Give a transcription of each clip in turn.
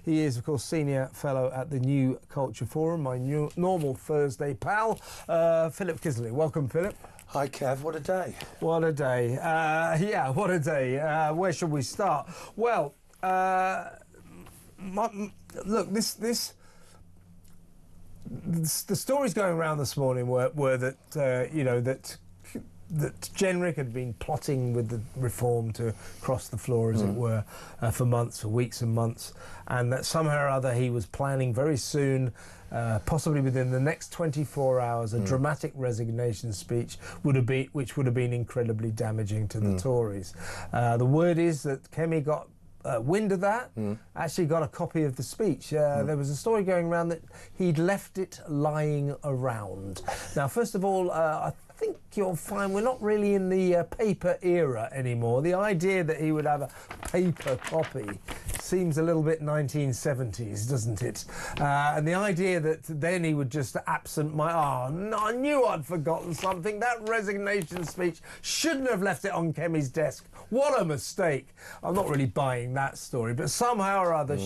He is, of course, Senior Fellow at the New Culture Forum, my normal Thursday pal, Philip Kisley. Welcome, Philip. Hi, Kev. What a day. What a day. Yeah, what a day. Where should we start? Well, look, the stories going around this morning were that, you know, that Jenrick had been plotting with the reform to cross the floor, as it were, for months, for weeks and months, and that somehow or other he was planning very soon, possibly within the next 24 hours, a dramatic resignation speech which would have been incredibly damaging to the Tories. The word is that Kemi got wind of that, actually got a copy of the speech. There was a story going around that he'd left it lying around. Now, first of all, I think you'll find we're not really in the paper era anymore. The idea that he would have a paper copy seems a little bit 1970s, doesn't it? And the idea that then he would just oh, no, I knew I'd forgotten something. That resignation speech, shouldn't have left it on Kemi's desk. What a mistake. I'm not really buying that story, but somehow or other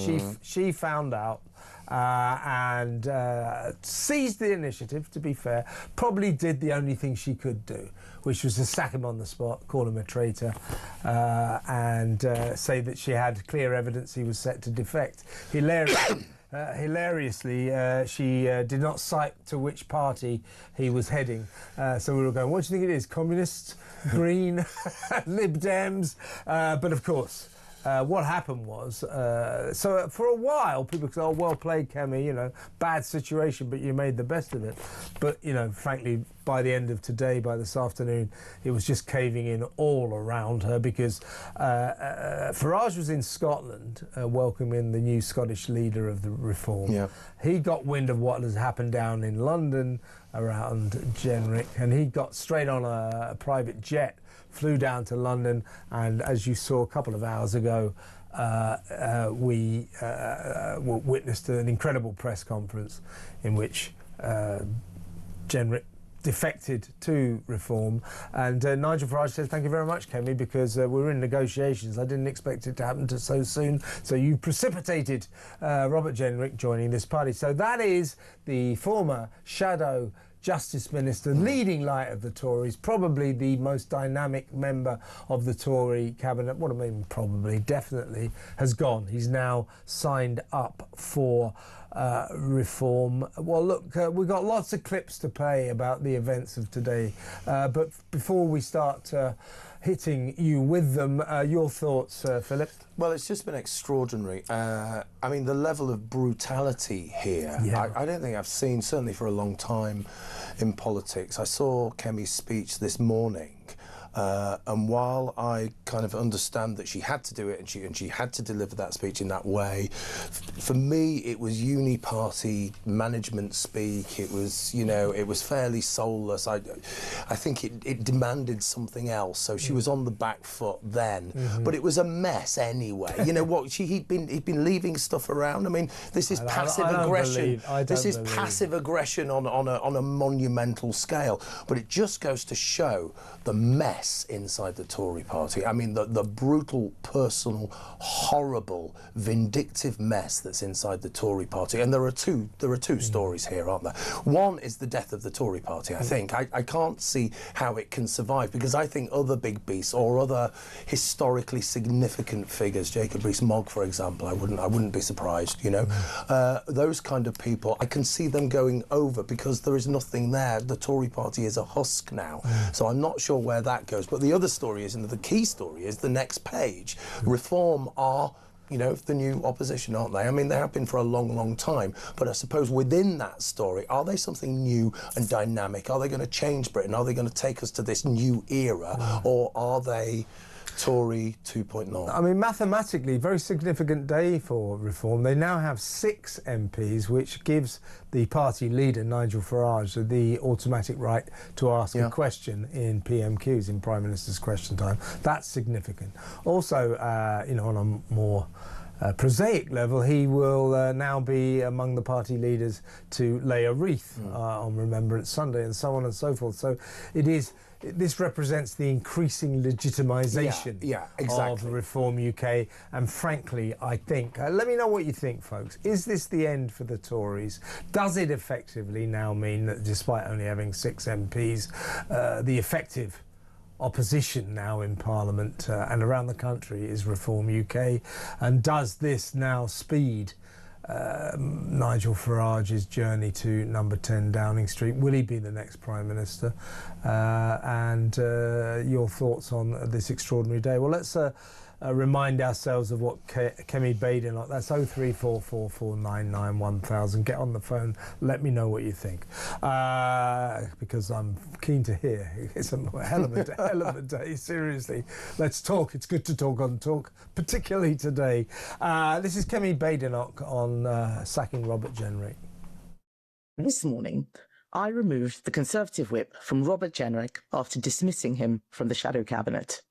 she found out and seized the initiative, to be fair, probably did the only thing she could do, which was to sack him on the spot, call him a traitor, and say that she had clear evidence he was set to defect. Hilariously, she did not cite to which party he was heading. So we were going, what do you think it is? Communists, Green, Lib Dems? But of course, what happened was, so for a while people said, oh, well played, Kemi, you know, bad situation, but you made the best of it. But, you know, frankly, by the end of today, by this afternoon, it was just caving in all around her, because Farage was in Scotland welcoming the new Scottish leader of the reform. Yeah. He got wind of what has happened down in London around Jenrick, and he got straight on a private jet, flew down to London, and as you saw a couple of hours ago, we witnessed an incredible press conference in which Jenrick defected to reform, and Nigel Farage said, thank you very much, Kemi, because we're in negotiations. I didn't expect it to happen so soon, so you precipitated Robert Jenrick joining this party. So that is the former shadow Justice Minister, leading light of the Tories, probably the most dynamic member of the Tory cabinet. What I mean, probably, definitely, has gone. He's now signed up for reform. Well, look, we've got lots of clips to play about the events of today, but before we start hitting you with them, your thoughts, Philip? Well, it's just been extraordinary. I mean, the level of brutality here, I don't think I've seen, certainly for a long time, in politics. I saw Kemi's speech this morning, and while I kind of understand that she had to do it and she had to deliver that speech in that way, for me it was uni-party management speak. It was, you know, it was fairly soulless. I think it demanded something else. So she was on the back foot then, but it was a mess anyway. You know what? He'd been leaving stuff around. I mean, this is passive aggression. This is passive aggression on a monumental scale. But it just goes to show the mess inside the Tory party. I mean, the brutal, personal, horrible, vindictive mess that's inside the Tory party. And there are two stories here, aren't there? One is the death of the Tory party, I think. I can't see how it can survive, because I think other big beasts or other historically significant figures, Jacob Rees-Mogg, for example, I wouldn't be surprised, you know. Those kind of people, I can see them going over, because there is nothing there. The Tory party is a husk now. So I'm not sure where that goes. But the other story is, and the key story is, the next page. Reform are, you know, the new opposition, aren't they? I mean, they have been for a long, long time. But I suppose within that story, are they something new and dynamic? Are they going to change Britain? Are they going to take us to this new era? Or are they Tory 2.0? I mean, mathematically, very significant day for reform. They now have 6 MPs, which gives the party leader, Nigel Farage, the automatic right to ask a question in PMQs, in Prime Minister's Question Time. That's significant. Also, you know, on a more prosaic level, he will now be among the party leaders to lay a wreath on Remembrance Sunday, and so on and so forth. So this represents the increasing legitimisation of Reform UK, and frankly, I think, let me know what you think, folks. Is this the end for the Tories? Does it effectively now mean that despite only having 6 MPs, the effective opposition now in Parliament and around the country is Reform UK? And does this now speed Nigel Farage's journey to number 10 Downing Street? Will he be the next Prime Minister? And your thoughts on this extraordinary day? Well, let's remind ourselves of what Kemi Badenoch, that's 03444991000. Get on the phone, let me know what you think, because I'm keen to hear. It's a hell of a day, seriously. Let's talk. It's good to talk on Talk, particularly today. This is Kemi Badenoch on sacking Robert Jenrick. This morning, I removed the Conservative whip from Robert Jenrick after dismissing him from the shadow cabinet.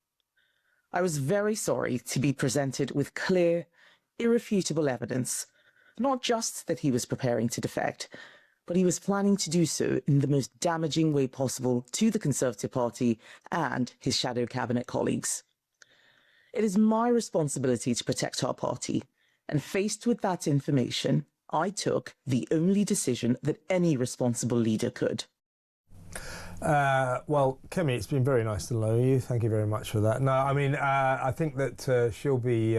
I was very sorry to be presented with clear, irrefutable evidence, not just that he was preparing to defect, but he was planning to do so in the most damaging way possible to the Conservative Party and his shadow cabinet colleagues. It is my responsibility to protect our party, and faced with that information, I took the only decision that any responsible leader could. Well, Kemi, it's been very nice to know you. Thank you very much for that. No, I mean, I think that she'll be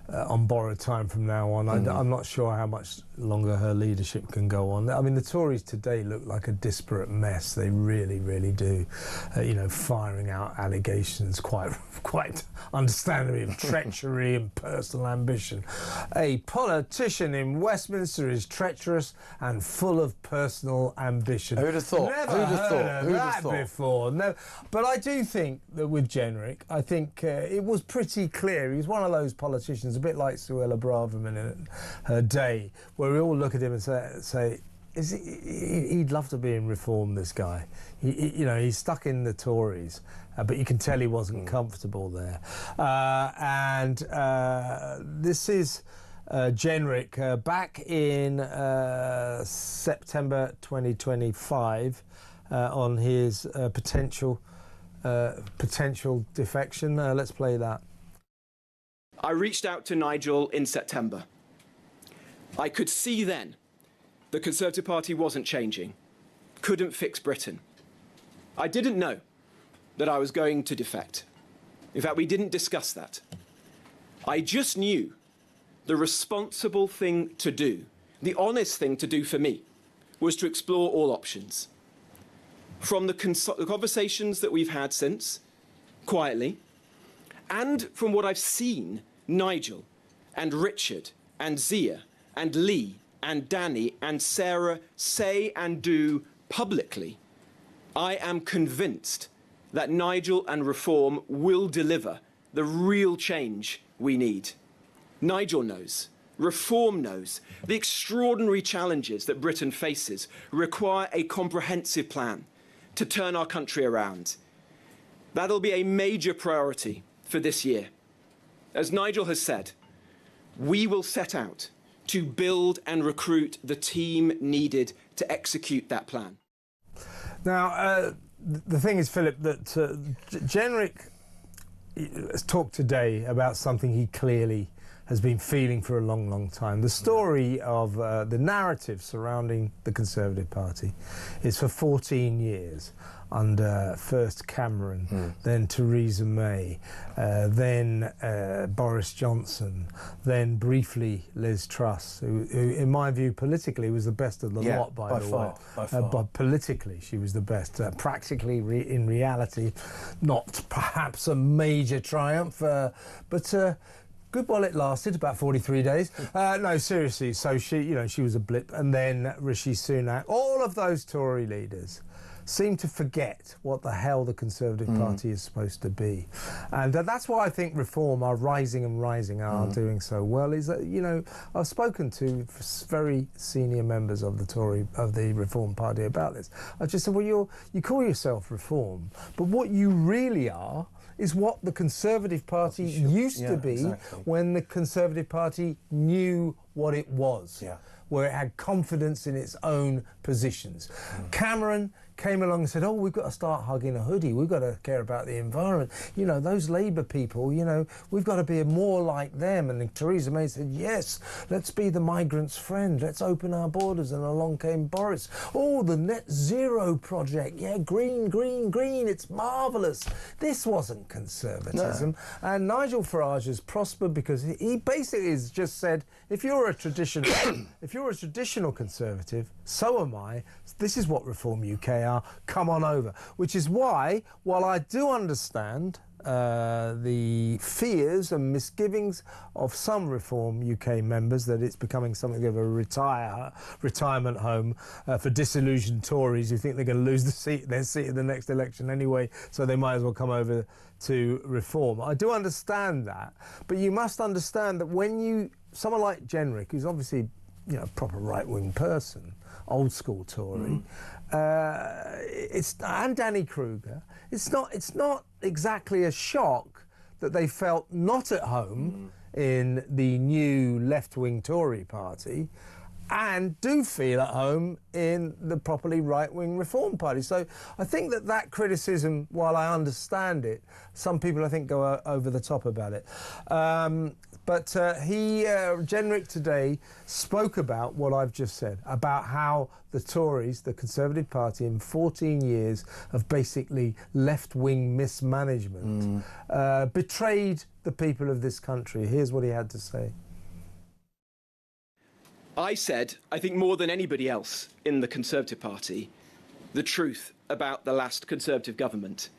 on borrowed time from now on. I'm not sure how much longer her leadership can go on. I mean, the Tories today look like a disparate mess. They really, really do. You know, firing out allegations quite understandably of treachery and personal ambition. A politician in Westminster is treacherous and full of personal ambition. Who'd have thought? Never heard of that before. No, but I do think that with Jenrick, I think it was pretty clear. He was one of those politicians, a bit like Suella Braverman in her day, where we all look at him and say he'd love to be in Reform, this guy. You know, he's stuck in the Tories, but you can tell he wasn't comfortable there. This is Jenrick back in September 2025 on his potential defection. Let's play that. I reached out to Nigel in September. I could see then the Conservative Party wasn't changing, couldn't fix Britain. I didn't know that I was going to defect. In fact, we didn't discuss that. I just knew the responsible thing to do, the honest thing to do for me, was to explore all options. From the conversations that we've had since, quietly, and from what I've seen Nigel and Richard and Zia and Lee and Danny and Sarah say and do publicly, I am convinced that Nigel and Reform will deliver the real change we need. Nigel knows, Reform knows, the extraordinary challenges that Britain faces require a comprehensive plan to turn our country around. That'll be a major priority for this year. As Nigel has said, we will set out to build and recruit the team needed to execute that plan. Now, the thing is, Philip, that Jenrick has talked today about something he clearly has been feeling for a long, long time. The story of the narrative surrounding the Conservative Party is for 14 years under first Cameron, then Theresa May, then Boris Johnson, then briefly Liz Truss, who in my view politically was the best of the lot, by the way. But politically she was the best. Practically, in reality, not perhaps a major triumph, but good while it lasted, about 43 days. No, seriously, so she was a blip. And then Rishi Sunak, all of those Tory leaders seem to forget what the hell the Conservative Party is supposed to be. And that's why I think Reform are rising and are doing so well, is that, you know, I've spoken to very senior members of the Reform Party about this. I just said, well, you call yourself Reform, but what you really are is what the Conservative Party used to be when the Conservative Party knew what it was, where it had confidence in its own positions. Cameron came along and said, oh, we've got to start hugging a hoodie, we've got to care about the environment. You know, those Labour people, you know, we've got to be more like them. And then Theresa May said, yes, let's be the migrants' friend, let's open our borders. And along came Boris. Oh, the net zero project, yeah, green, green, green, it's marvellous. This wasn't conservatism. No. And Nigel Farage has prospered because he basically has just said, if you're a traditional, if you're a traditional Conservative, so am I. This is what Reform UK are. Come on over. Which is why, while I do understand the fears and misgivings of some Reform UK members that it's becoming something of a retirement home for disillusioned Tories who think they're going to lose their seat in the next election anyway, so they might as well come over to Reform. I do understand that, but you must understand that when someone like Jenrick, who's obviously, you know, a proper right-wing person, old school Tory, and Danny Kruger, it's not exactly a shock that they felt not at home in the new left-wing Tory party and do feel at home in the properly right-wing Reform Party. So I think that criticism, while I understand it, some people I think go over the top about it. But Jenrick today spoke about what I've just said, about how the Tories, the Conservative Party, in 14 years of basically left-wing mismanagement, betrayed the people of this country. Here's what he had to say. I said, I think more than anybody else in the Conservative Party, the truth about the last Conservative government.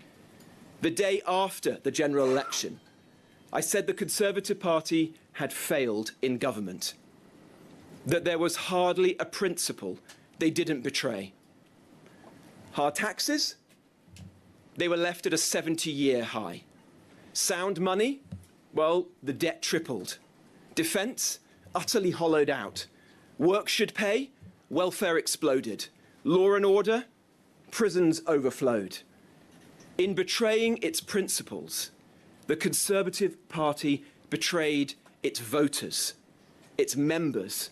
The day after the general election, I said the Conservative Party had failed in government, that there was hardly a principle they didn't betray. Hard taxes? They were left at a 70-year high. Sound money? Well, the debt tripled. Defence? Utterly hollowed out. Work should pay? Welfare exploded. Law and order? Prisons overflowed. In betraying its principles, the Conservative Party betrayed its voters, its members,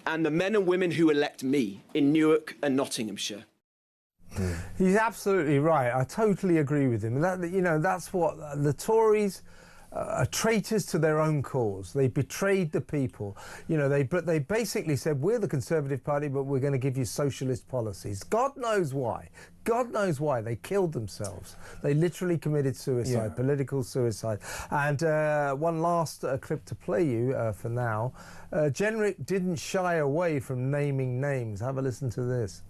and the men and women who elect me in Newark and Nottinghamshire. He's absolutely right. I totally agree with him. That's what the Tories are, traitors to their own cause. They betrayed the people. You know, they basically said, we're the Conservative Party, but we're going to give you socialist policies. God knows why. God knows why. They killed themselves. They literally committed suicide, political suicide. And one last clip to play you for now. Jenrick didn't shy away from naming names. Have a listen to this.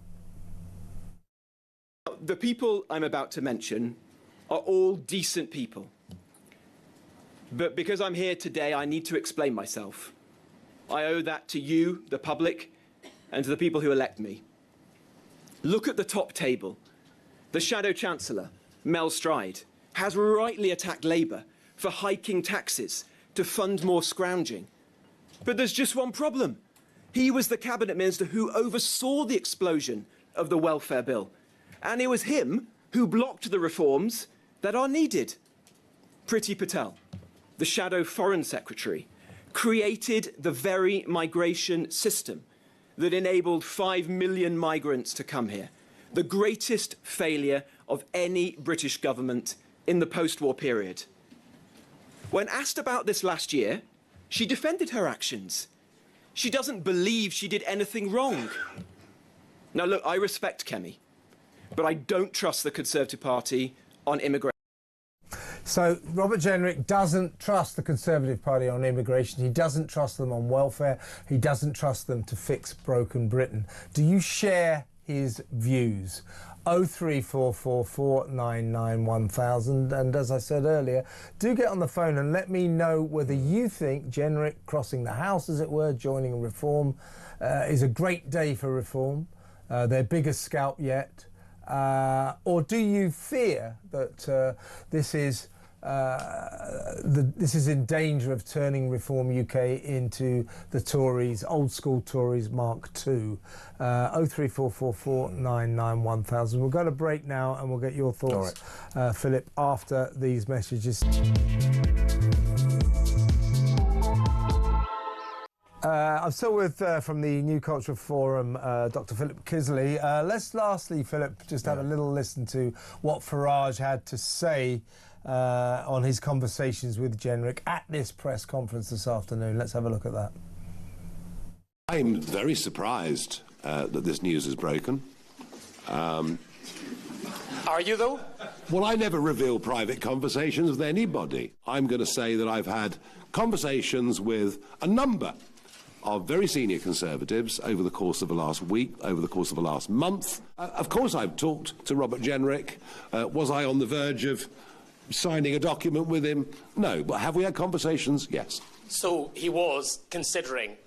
The people I'm about to mention are all decent people. But because I'm here today, I need to explain myself. I owe that to you, the public, and to the people who elect me. Look at the top table. The Shadow Chancellor, Mel Stride, has rightly attacked Labour for hiking taxes to fund more scrounging. But there's just one problem. He was the Cabinet Minister who oversaw the explosion of the welfare bill. And it was him who blocked the reforms that are needed. Priti Patel, the Shadow Foreign Secretary, created the very migration system that enabled 5 million migrants to come here, the greatest failure of any British government in the post-war period. When asked about this last year, she defended her actions. She doesn't believe she did anything wrong. Now look, I respect Kemi, but I don't trust the Conservative Party on immigration. So Robert Jenrick doesn't trust the Conservative Party on immigration. He doesn't trust them on welfare. He doesn't trust them to fix broken Britain. Do you share his views? 03444991000. And as I said earlier, do get on the phone and let me know whether you think Jenrick crossing the House, as it were, joining Reform, is a great day for Reform, their biggest scalp yet. Or do you fear that this is this is in danger of turning Reform UK into the Tories, old school Tories Mark II. 03444991000. We'll go to break now and we'll get your thoughts, right, Philip, after these messages. I'm still with, from the New Culture Forum, Dr. Philip Kisley. Let's lastly, Philip, just have a little listen to what Farage had to say on his conversations with Jenrick at this press conference this afternoon. Let's have a look at that. I'm very surprised that this news is broken. Are you, though? Well, I never reveal private conversations with anybody. I'm going to say that I've had conversations with a number of very senior Conservatives over the course of the last week, over the course of the last month. Of course, I've talked to Robert Jenrick. Was I on the verge of signing a document with him? No. But have we had conversations? Yes. So he was considering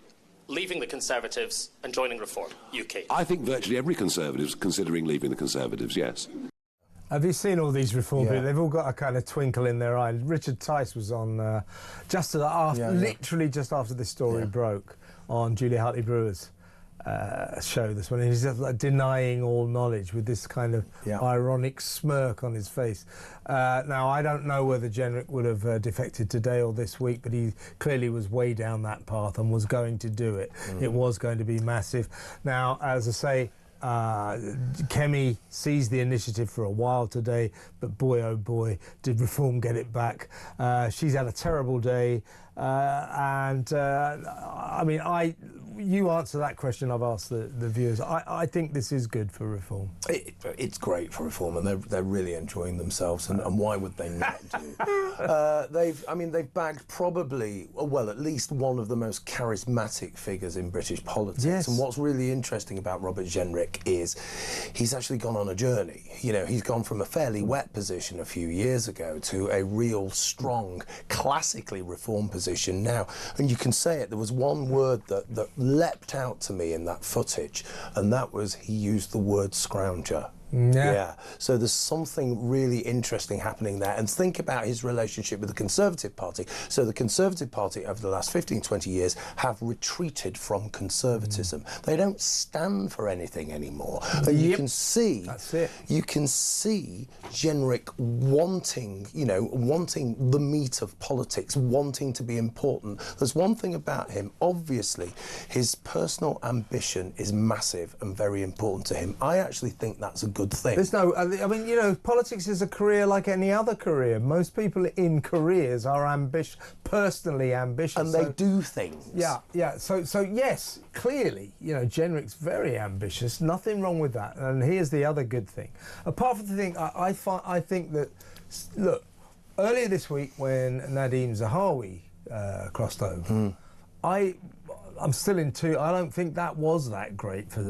leaving the Conservatives and joining Reform UK? I think virtually every Conservative is considering leaving the Conservatives, yes. Have you seen all these Reform people? They've all got a kind of twinkle in their eye. Richard Tice was on just after, literally just after this story broke, on Julia Hartley-Brewer's show this morning. He's just like denying all knowledge with this kind of ironic smirk on his face. Now, I don't know whether Jenrick would have defected today or this week, but he clearly was way down that path and was going to do it. It was going to be massive. Now, as I say, Kemi seized the initiative for a while today, but boy, oh boy, did Reform get it back. She's had a terrible day, and I mean, you answer that question I've asked the viewers. I think this is good for Reform. It's great for Reform, and they're really enjoying themselves, and why would they not do? They've bagged probably, well, at least one of the most charismatic figures in British politics. Yes. And what's really interesting about Robert Jenrick is he's actually gone on a journey. You know, he's gone from a fairly wet position a few years ago to a real strong, classically Reform position now. And you can say it, there was one word that leapt out to me in that footage, and that was he used the word scrounger. Yeah. So there's something really interesting happening there. And think about his relationship with the Conservative Party. So the Conservative Party over the last 15, 20 years have retreated from conservatism. They don't stand for anything anymore. And you can see, you can see Jenrick wanting, wanting the meat of politics, wanting to be important. There's one thing about him, obviously, his personal ambition is massive and very important to him. I actually think that's a good thing. There's no, I mean, politics is a career like any other career. Most people in careers are personally ambitious. And they do things. Yeah. So yes, clearly, Jenrick's very ambitious. Nothing wrong with that. And here's the other good thing. Apart from the thing, I think that, look, earlier this week when Nadhim Zahawi crossed over, I'm still in two. I don't think that was that great for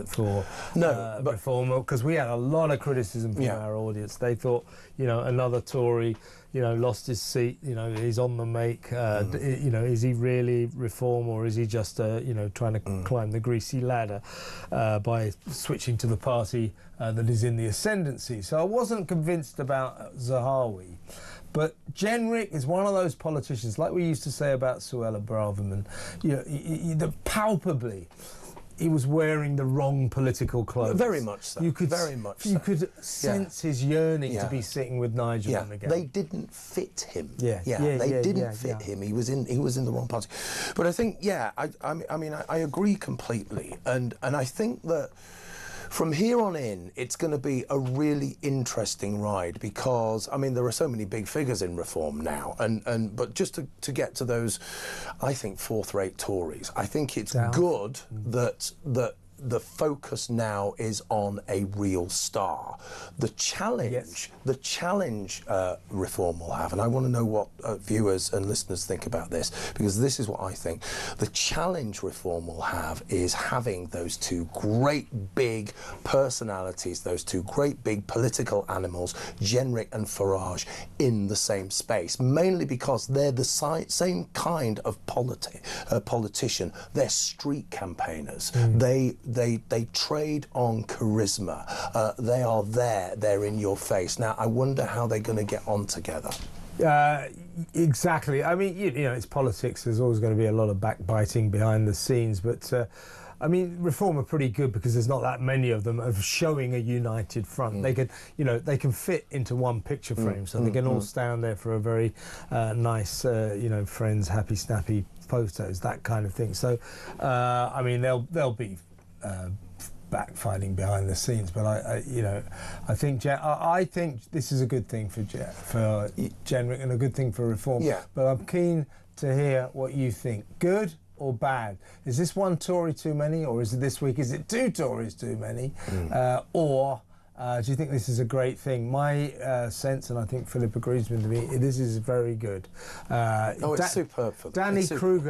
Reform, because we had a lot of criticism from our audience. They thought, another Tory, lost his seat. He's on the make. Is he really Reform, or is he just, trying to climb the greasy ladder by switching to the party that is in the ascendancy? So I wasn't convinced about Zahawi. But Jenrick is one of those politicians, like we used to say about Suella Braverman, palpably he was wearing the wrong political clothes. Very much so. You could sense his yearning to be sitting with Nigel again. They didn't fit him. They didn't fit him. He was in the wrong party. But I think, I agree completely, and I think that from here on in, it's going to be a really interesting ride, because, there are so many big figures in Reform now, but just to get to those, I think, fourth-rate Tories, I think it's good that the focus now is on a real star. The challenge Reform will have, and I want to know what viewers and listeners think about this, because this is what I think. The challenge Reform will have is having those two great big personalities, those two great big political animals, Jenrick and Farage, in the same space, mainly because they're the same kind of politician. They're street campaigners. They trade on charisma. They are there. They're in your face. Now, I wonder how they're going to get on together. Exactly. I mean, you know, it's politics. There's always going to be a lot of backbiting behind the scenes, but I mean, Reform are pretty good because there's not that many of them of showing a united front. They can, you know, they can fit into one picture frame, so they can all stand there for a very nice, you know, friends, happy, snappy photos, that kind of thing. So, I mean, they'll be backfighting behind the scenes, but you know, I think this is a good thing for Jenrick and a good thing for Reform. Yeah. But I'm keen to hear what you think. Good or bad? Is this one Tory too many, or is it this week? Is it two Tories too many, or do you think this is a great thing? My sense, and I think Philip agrees with me, this is very good. It's superb for them.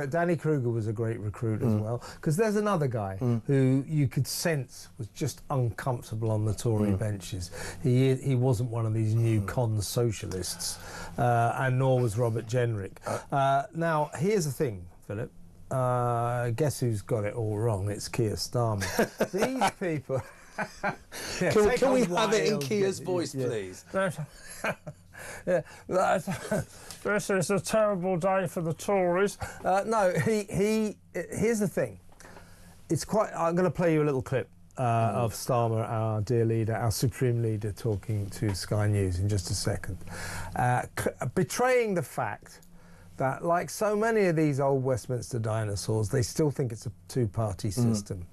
Danny Kruger was a great recruit as well, because there's another guy who you could sense was just uncomfortable on the Tory benches. He wasn't one of these new con socialists, and nor was Robert Jenrick. Now, here's the thing, Philip. Guess who's got it all wrong? It's Keir Starmer. These people... Can we have it in Keir's voice, please? This is a terrible day for the Tories. No, here's the thing. It's quite... I'm going to play you a little clip of Starmer, our dear leader, our supreme leader, talking to Sky News in just a second. Betraying the fact that, like so many of these old Westminster dinosaurs, they still think it's a two-party system.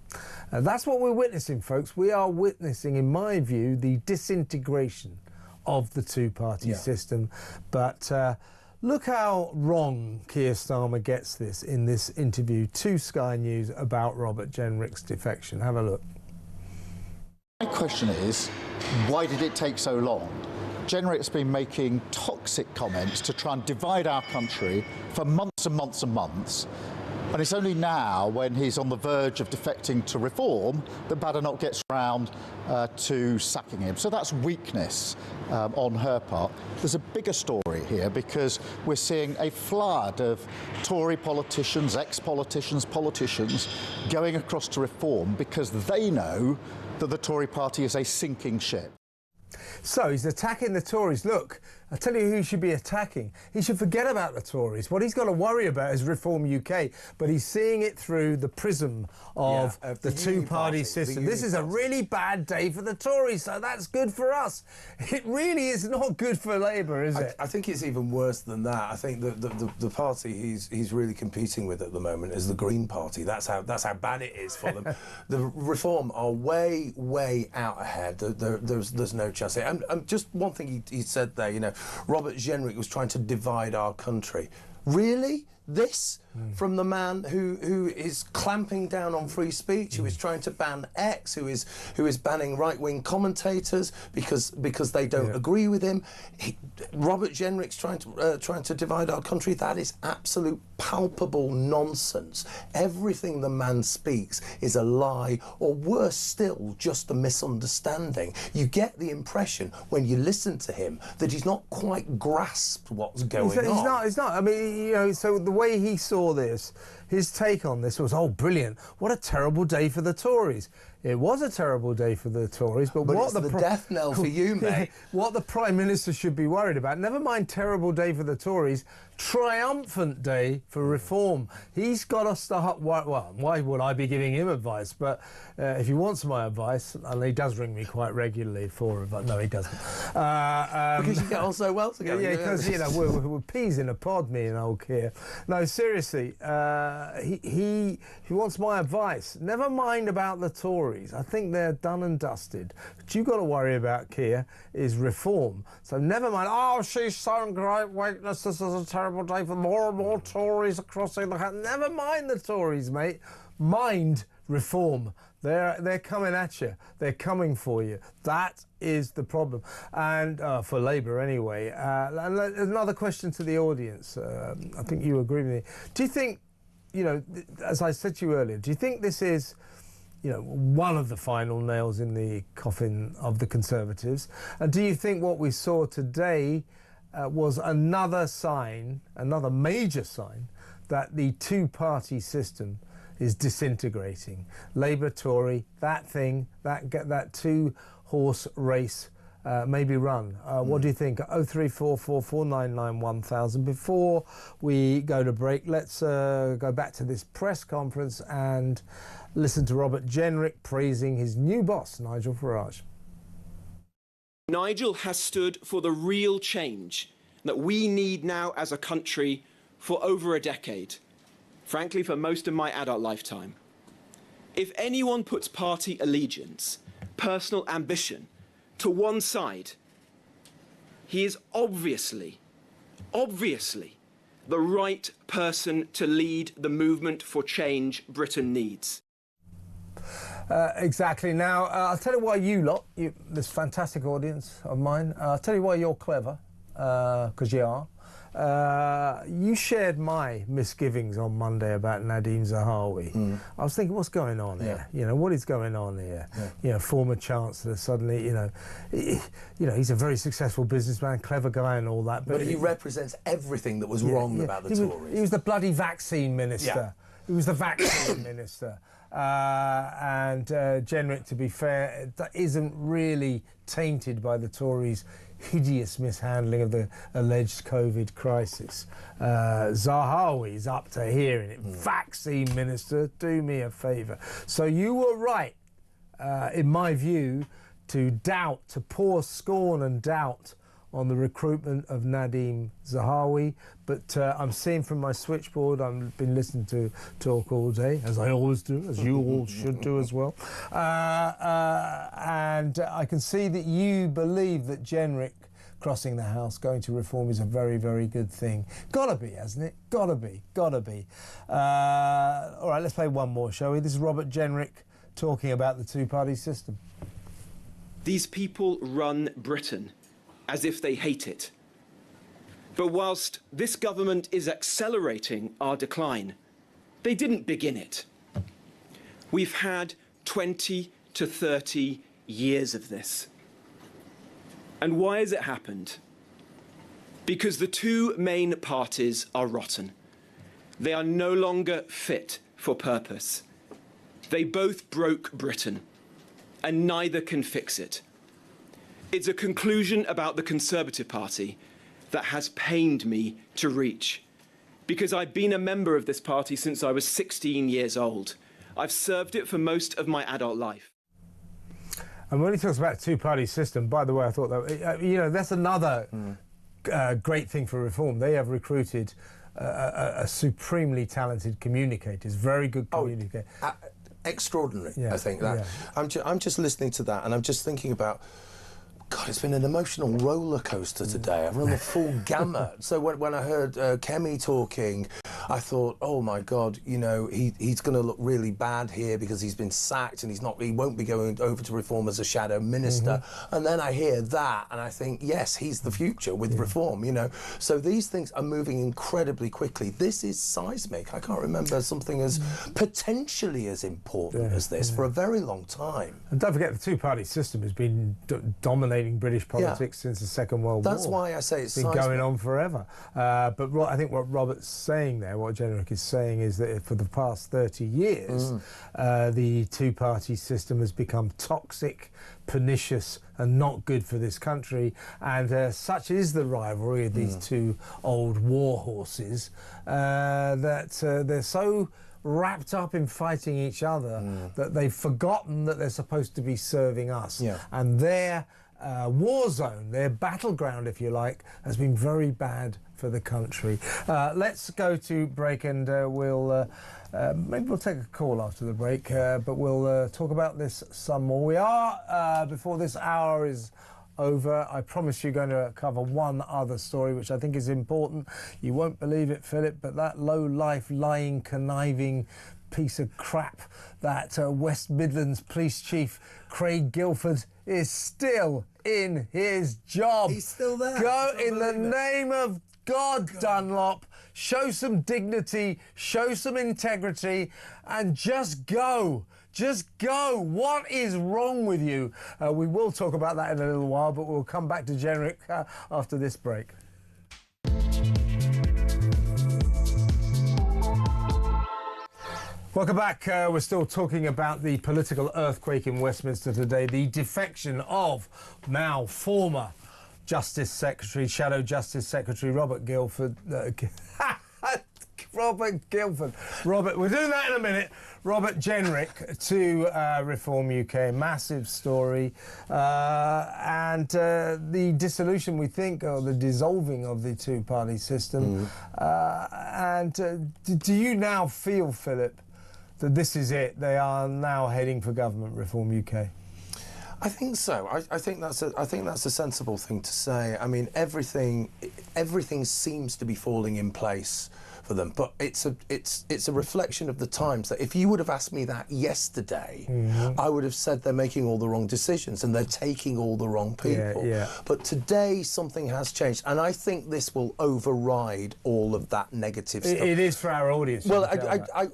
That's what we're witnessing, folks. We are witnessing, in my view, the disintegration of the two-party system. But look how wrong Keir Starmer gets this in this interview to Sky News about Robert Jenrick's defection. Have a look. My question is, why did it take so long? Jenrick's been making toxic comments to try and divide our country for months and months and months. And it's only now, when he's on the verge of defecting to Reform, that Badenoch gets round to sacking him. So that's weakness on her part. There's a bigger story here, because we're seeing a flood of Tory politicians, ex-politicians, politicians going across to Reform because they know that the Tory party is a sinking ship. So he's attacking the Tories. Look, I'll tell you who he should be attacking. He should forget about the Tories. What he's got to worry about is Reform UK, but he's seeing it through the prism of the two-party system. This is a really bad day for the Tories, so that's good for us. It really is not good for Labour, is it? I think it's even worse than that. I think the party he's really competing with at the moment is the Green Party. That's how bad it is for them. The Reform are way out ahead. There's no chance. And just one thing he said there, you know, Robert Jenrick was trying to divide our country. Really? This from the man who is clamping down on free speech, who is trying to ban X, who is banning right-wing commentators because they don't agree with him. Robert Jenrick's trying to divide our country. That is absolute palpable nonsense. Everything the man speaks is a lie, or worse still, just a misunderstanding. You get the impression when you listen to him that he's not quite grasped what's going on. He's not. I mean, you know, so the way he saw this, his take on this was, oh, brilliant, what a terrible day for the Tories. It was a terrible day for the Tories, but what it's the death knell for you, mate. What the Prime Minister should be worried about, never mind terrible day for the Tories, triumphant day for Reform. He's got to start... Well, why would I be giving him advice? But if he wants my advice, and he does ring me quite regularly for advice. No, he doesn't. Because you get on so well together. Yeah, because, you know, we're peas in a pod, me and old Keir. No, seriously, he wants my advice. Never mind about the Tories. I think they're done and dusted. What you've got to worry about, Keir, is Reform. So never mind, oh, she's so great weakness, this is a terrible day for more and more Tories crossing the country. Never mind the Tories, mate. Mind Reform. They're coming at you. They're coming for you. That is the problem. And for Labour, anyway. Another question to the audience. I think you agree with me. Do you think, you know, as I said to you earlier, do you think this is, you know, one of the final nails in the coffin of the Conservatives? And do you think what we saw today was another sign, another major sign, that the two-party system is disintegrating? Labour, Tory, that thing, that two-horse race maybe run. What do you think? 0344 499 1000. Before we go to break, let's go back to this press conference and listen to Robert Jenrick praising his new boss, Nigel Farage. Nigel has stood for the real change that we need now as a country for over a decade, frankly, for most of my adult lifetime. If anyone puts party allegiance, personal ambition to one side, he is obviously the right person to lead the movement for change Britain needs. Exactly. Now, I'll tell you why you lot, this fantastic audience of mine, I'll tell you why you're clever, because you are. You shared my misgivings on Monday about Nadhim Zahawi. I was thinking, what's going on here? You know, what is going on here? You know, former Chancellor suddenly, you know, he's a very successful businessman, clever guy and all that. But he represents everything that was wrong about the Tories. He was the bloody vaccine minister. He was the vaccine minister. And Jenrick, to be fair, that isn't really tainted by the Tories' hideous mishandling of the alleged COVID crisis. Zahawi's up to here in it. Vaccine minister, do me a favour. So you were right, in my view, to pour scorn and doubt on the recruitment of Nadhim Zahawi, but I'm seeing from my switchboard, I've been listening to Talk all day, as I always do, as you all should do as well, and I can see that you believe that Jenrick crossing the House, going to reform, is a very, very good thing. Gotta be, hasn't it? Gotta be. All right, let's play one more, shall we? This is Robert Jenrick talking about the two-party system. These people run Britain as if they hate it. But whilst this government is accelerating our decline, they didn't begin it. We've had 20 to 30 years of this. And why has it happened? Because the two main parties are rotten. They are no longer fit for purpose. They both broke Britain, and neither can fix it. It's a conclusion about the Conservative Party that has pained me to reach, because I've been a member of this party since I was 16 years old. I've served it for most of my adult life. And when he talks about two-party system, by the way, I thought that, you know, that's another great thing for reform. They have recruited a supremely talented communicators, very good communicators. Extraordinary, I think. That. I'm just listening to that and I'm just thinking about, God, it's been an emotional roller coaster today. I've run the full gamut. So when I heard Kemi talking, I thought, oh my God, you know, he's going to look really bad here because he's been sacked and he won't be going over to reform as a shadow minister. And then I hear that and I think, yes, he's the future with reform, you know. So these things are moving incredibly quickly. This is seismic. I can't remember something as potentially as important as this for a very long time. And don't forget, the two-party system has been dominating British politics since the Second World War. That's why I say it's been going on forever. But I think what Robert's saying there, what Jenrick is saying, is that for the past 30 years, the two-party system has become toxic, pernicious, and not good for this country. And such is the rivalry of these two old war horses that they're so wrapped up in fighting each other that they've forgotten that they're supposed to be serving us. And their war zone, their battleground, if you like, has been very bad for the country. Let's go to break and maybe we'll take a call after the break, but we'll talk about this some more. We are, before this hour is over, I promise you're going to cover one other story which I think is important. You won't believe it, Philip, but that low-life, lying, conniving piece of crap, that West Midlands Police Chief Craig Guilford, is still in his job. He's still there. Go in the name of God, Dunlop. Show some dignity, show some integrity, and just go. Just go. What is wrong with you? We will talk about that in a little while, but we'll come back to Jenrick after this break. Welcome back. We're still talking about the political earthquake in Westminster today, the defection of now former Justice Secretary, Shadow Justice Secretary Robert Guildford. Robert Guildford. We're doing that in a minute. Robert Jenrick to Reform UK. Massive story. And the dissolution, we think, or the dissolving of the two-party system. Do you now feel, Philip, that this is it? They are now heading for government, Reform UK? I think so. I think that's a sensible thing to say. I mean, everything seems to be falling in place for them, but it's a reflection of the times. That if you would have asked me that yesterday, I would have said they're making all the wrong decisions and they're taking all the wrong people. But today something has changed, and I think this will override all of that negative stuff. It is for our audience. Well,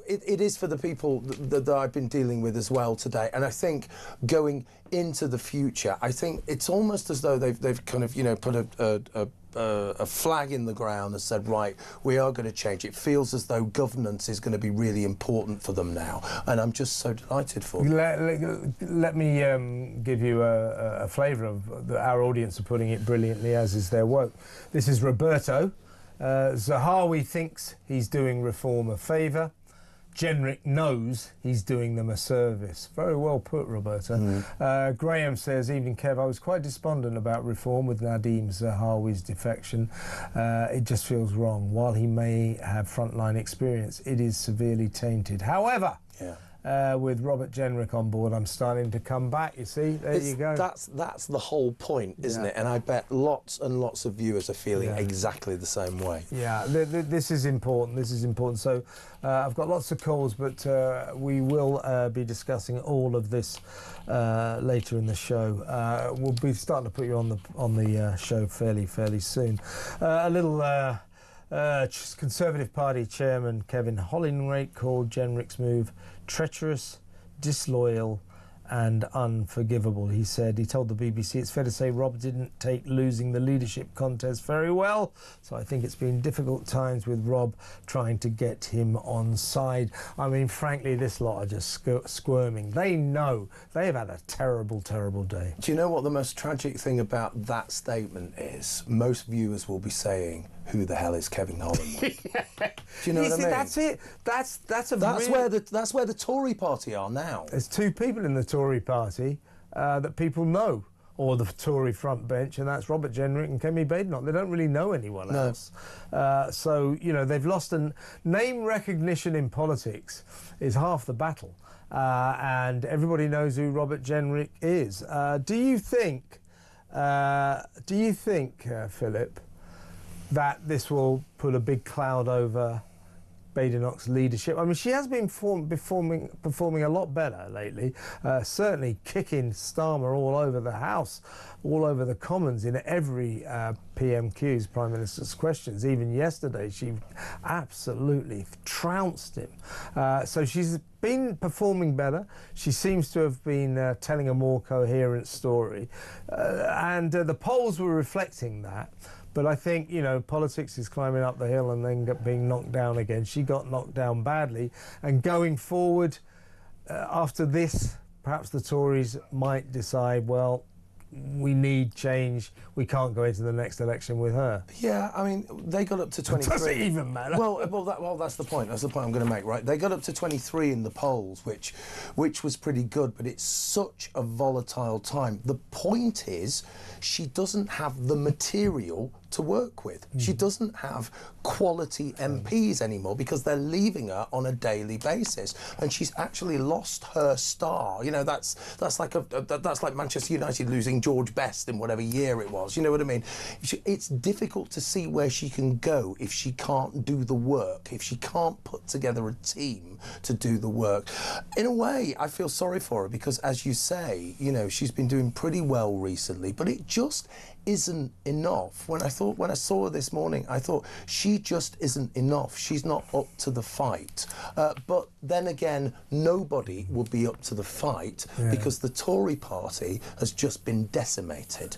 it is for the people that I've been dealing with as well today, and I think going into the future, I think it's almost as though they've kind of, you know, put a flag in the ground and said, right, we are going to change. It feels as though governance is going to be really important for them now, and I'm just so delighted for them. Let me give you a flavour of our audience are putting it brilliantly, as is their woke. This is Roberto. Zahawi thinks he's doing Reform a favour. Jenrick knows he's doing them a service. Very well put, Roberta. Graham says, evening Kev, I was quite despondent about Reform with Nadeem Zahawi's defection. It just feels wrong. While he may have frontline experience, it is severely tainted. However, with Robert Jenrick on board, I'm starting to come back, you see. There you go. That's the whole point, isn't it? And I bet lots and lots of viewers are feeling exactly the same way. Yeah, this is important. This is important. So I've got lots of calls, but we will be discussing all of this later in the show. We'll be starting to put you on the show fairly soon. A little Conservative Party Chairman Kevin Hollingworth called Jenrick's move treacherous, disloyal and unforgivable. He told the BBC, it's fair to say Rob didn't take losing the leadership contest very well, so I think it's been difficult times with Rob trying to get him on side. I mean, frankly, this lot are just squirming. They know they've had a terrible day. Do you know what the most tragic thing about that statement is? Most viewers will be saying, who the hell is Kevin Hollingworth? Do you know what I mean? That's it. That's where the Tory party are now. There's two people in the Tory party that people know, or the Tory front bench, and that's Robert Jenrick and Kemi Badenoch. They don't really know anyone else. So, you know, they've lost name recognition in politics is half the battle, and everybody knows who Robert Jenrick is. Do you think, Philip, that this will put a big cloud over Badenoch's leadership? I mean, she has been performing a lot better lately, certainly kicking Starmer all over the House, all over the Commons in every PMQ's, Prime Minister's questions. Even yesterday, she absolutely trounced him. So she's been performing better. She seems to have been telling a more coherent story. And the polls were reflecting that. But I think, you know, politics is climbing up the hill and then being knocked down again. She got knocked down badly. And going forward, after this, perhaps the Tories might decide, well, we need change. We can't go into the next election with her. Yeah, I mean, they got up to 23. Does it even matter? Well, that's the point. That's the point I'm going to make, right? They got up to 23 in the polls, which was pretty good, but it's such a volatile time. The point is, she doesn't have the material to work with. She doesn't have quality MPs anymore because they're leaving her on a daily basis, and she's actually lost her star. You know, that's like Manchester United losing George Best in whatever year it was. You know what I mean? It's difficult to see where she can go if she can't do the work, if she can't put together a team to do the work. In a way, I feel sorry for her because, as you say, you know, she's been doing pretty well recently, but it just isn't enough. When I saw her this morning, I thought she just isn't enough. She's not up to the fight. But then again, nobody will be up to the fight because the Tory party has just been decimated.